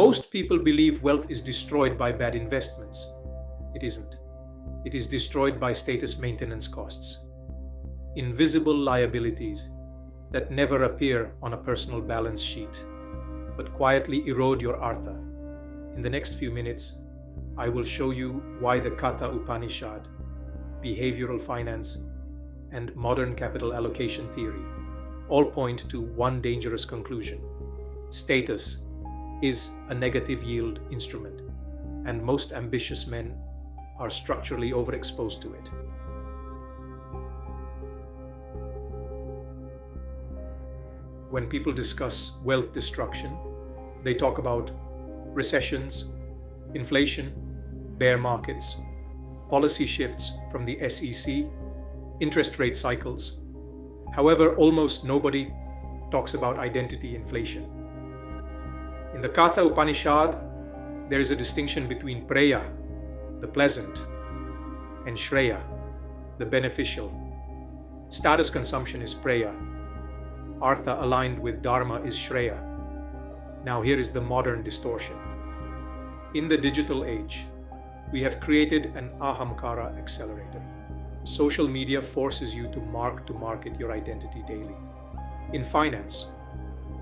Most people believe wealth is destroyed by bad investments. It isn't. It is destroyed by status maintenance costs, invisible liabilities that never appear on a personal balance sheet, but quietly erode your artha. In the next few minutes, I will show you why the Katha Upanishad, behavioral finance, and modern capital allocation theory all point to one dangerous conclusion. Status is a negative yield instrument, and most ambitious men are structurally overexposed to it. When people discuss wealth destruction, they talk about recessions, inflation, bear markets, policy shifts from the SEC, interest rate cycles. However, almost nobody talks about identity inflation. In the Katha Upanishad, there is a distinction between Preya, the pleasant, and Shreya, the beneficial. Status consumption is Preya. Artha aligned with Dharma is Shreya. Now here is the modern distortion. In the digital age, we have created an Ahamkara accelerator. Social media forces you to market your identity daily. In finance,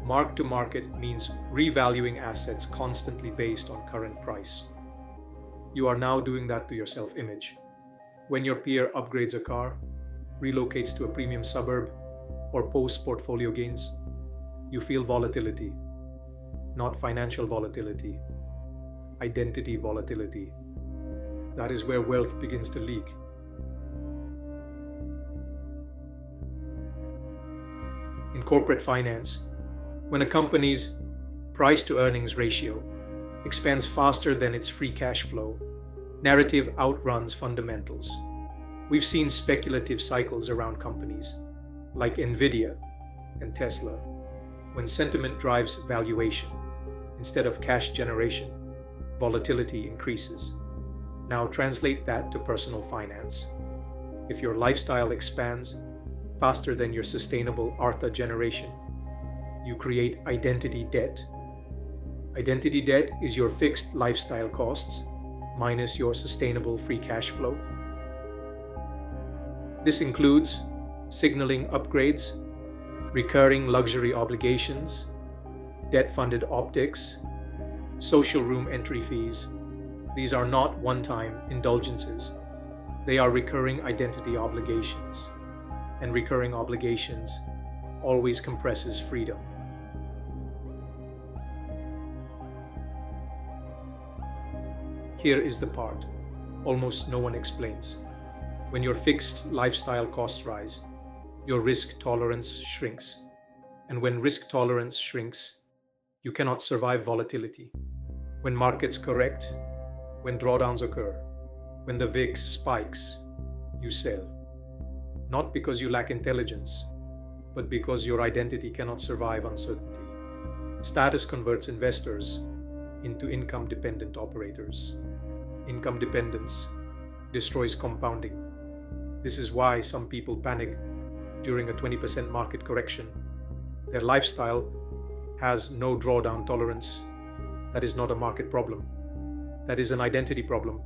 mark to market means revaluing assets constantly based on current price. You are now doing that to your self-image. When your peer upgrades a car, relocates to a premium suburb, or posts portfolio gains, you feel volatility. Not financial volatility, identity volatility. That is where wealth begins to leak. In corporate finance, when a company's price-to-earnings ratio expands faster than its free cash flow, narrative outruns fundamentals. We've seen speculative cycles around companies, like Nvidia and Tesla, when sentiment drives valuation instead of cash generation, volatility increases. Now translate that to personal finance. If your lifestyle expands faster than your sustainable Artha generation, you create identity debt. Identity debt is your fixed lifestyle costs minus your sustainable free cash flow. This includes signaling upgrades, recurring luxury obligations, debt-funded optics, social room entry fees. These are not one-time indulgences. They are recurring identity obligations, and recurring obligations always compresses freedom. Here is the part almost no one explains. When your fixed lifestyle costs rise, your risk tolerance shrinks. And when risk tolerance shrinks, you cannot survive volatility. When markets correct, when drawdowns occur, when the VIX spikes, you sell. Not because you lack intelligence, but because your identity cannot survive uncertainty. Status converts investors into income-dependent operators. Income dependence destroys compounding. This is why some people panic during a 20% market correction. Their lifestyle has no drawdown tolerance. That is not a market problem. That is an identity problem.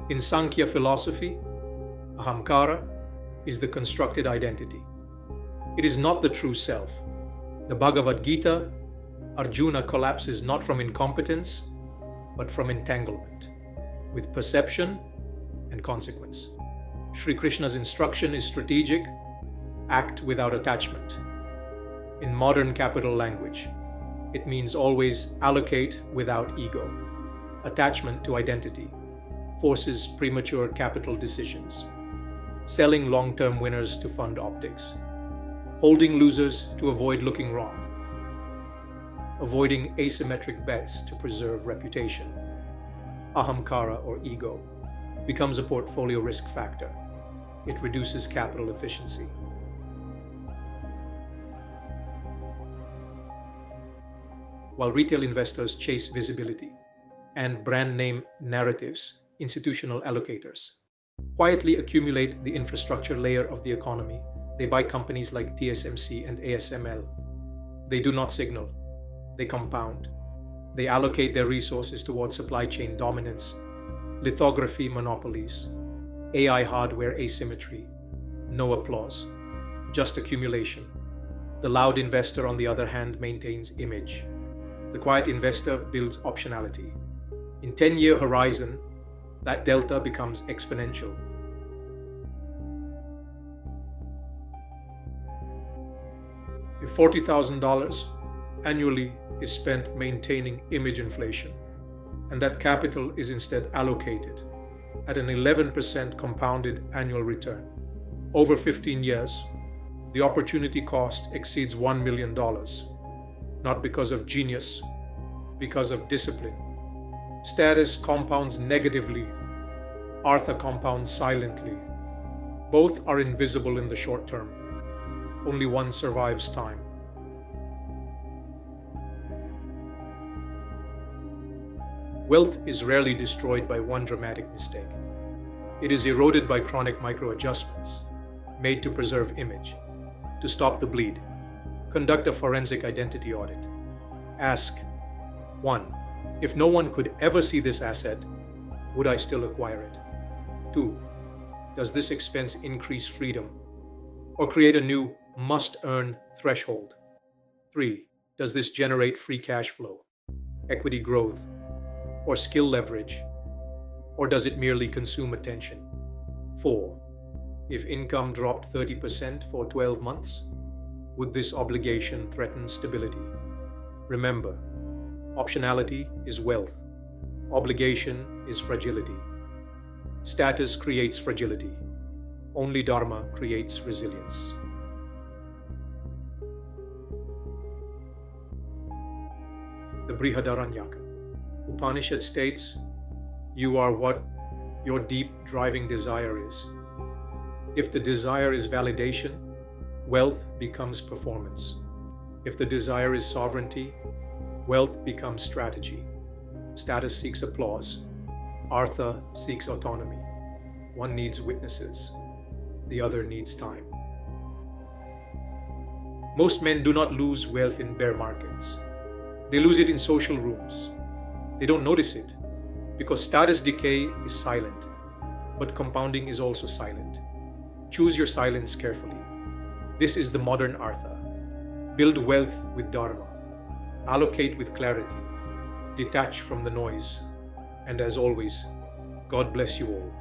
In Sankhya philosophy, Ahamkara is the constructed identity. It is not the true self. The Bhagavad Gita, Arjuna collapses not from incompetence, but from entanglement, with perception and consequence. Sri Krishna's instruction is strategic: act without attachment. In modern capital language, it means always allocate without ego. Attachment to identity forces premature capital decisions, selling long-term winners to fund optics, holding losers to avoid looking wrong, avoiding asymmetric bets to preserve reputation. Ahamkara, or ego, becomes a portfolio risk factor. It reduces capital efficiency. While retail investors chase visibility and brand name narratives, institutional allocators quietly accumulate the infrastructure layer of the economy. They buy companies like TSMC and ASML, They do not signal, they compound. They allocate their resources towards supply chain dominance, lithography monopolies, AI hardware asymmetry. No applause, just accumulation. The loud investor, on the other hand, maintains image. The quiet investor builds optionality. In 10-year horizon, that delta becomes exponential. If $40,000 annually is spent maintaining image inflation, and that capital is instead allocated at an 11% compounded annual return, over 15 years, the opportunity cost exceeds $1 million, not because of genius, because of discipline. Status compounds negatively, Artha compounds silently. Both are invisible in the short term. Only one survives time. Wealth is rarely destroyed by one dramatic mistake. It is eroded by chronic micro-adjustments, made to preserve image. To stop the bleed, conduct a forensic identity audit. Ask, 1. If no one could ever see this asset, would I still acquire it? 2. Does this expense increase freedom or create a new must-earn threshold? 3. Does this generate free cash flow, equity growth, or skill leverage? Or does it merely consume attention? 4. If income dropped 30% for 12 months, would this obligation threaten stability? Remember, optionality is wealth. Obligation is fragility. Status creates fragility. Only Dharma creates resilience. The Brihadaranyaka. Upanishad states, "You are what your deep driving desire is." If the desire is validation, wealth becomes performance. If the desire is sovereignty, wealth becomes strategy. Status seeks applause. Artha seeks autonomy. One needs witnesses. The other needs time. Most men do not lose wealth in bear markets. They lose it in social rooms. They don't notice it because status decay is silent, but compounding is also silent. Choose your silence carefully. This is the modern Artha. Build wealth with Dharma. Allocate with clarity. Detach from the noise. And as always, God bless you all.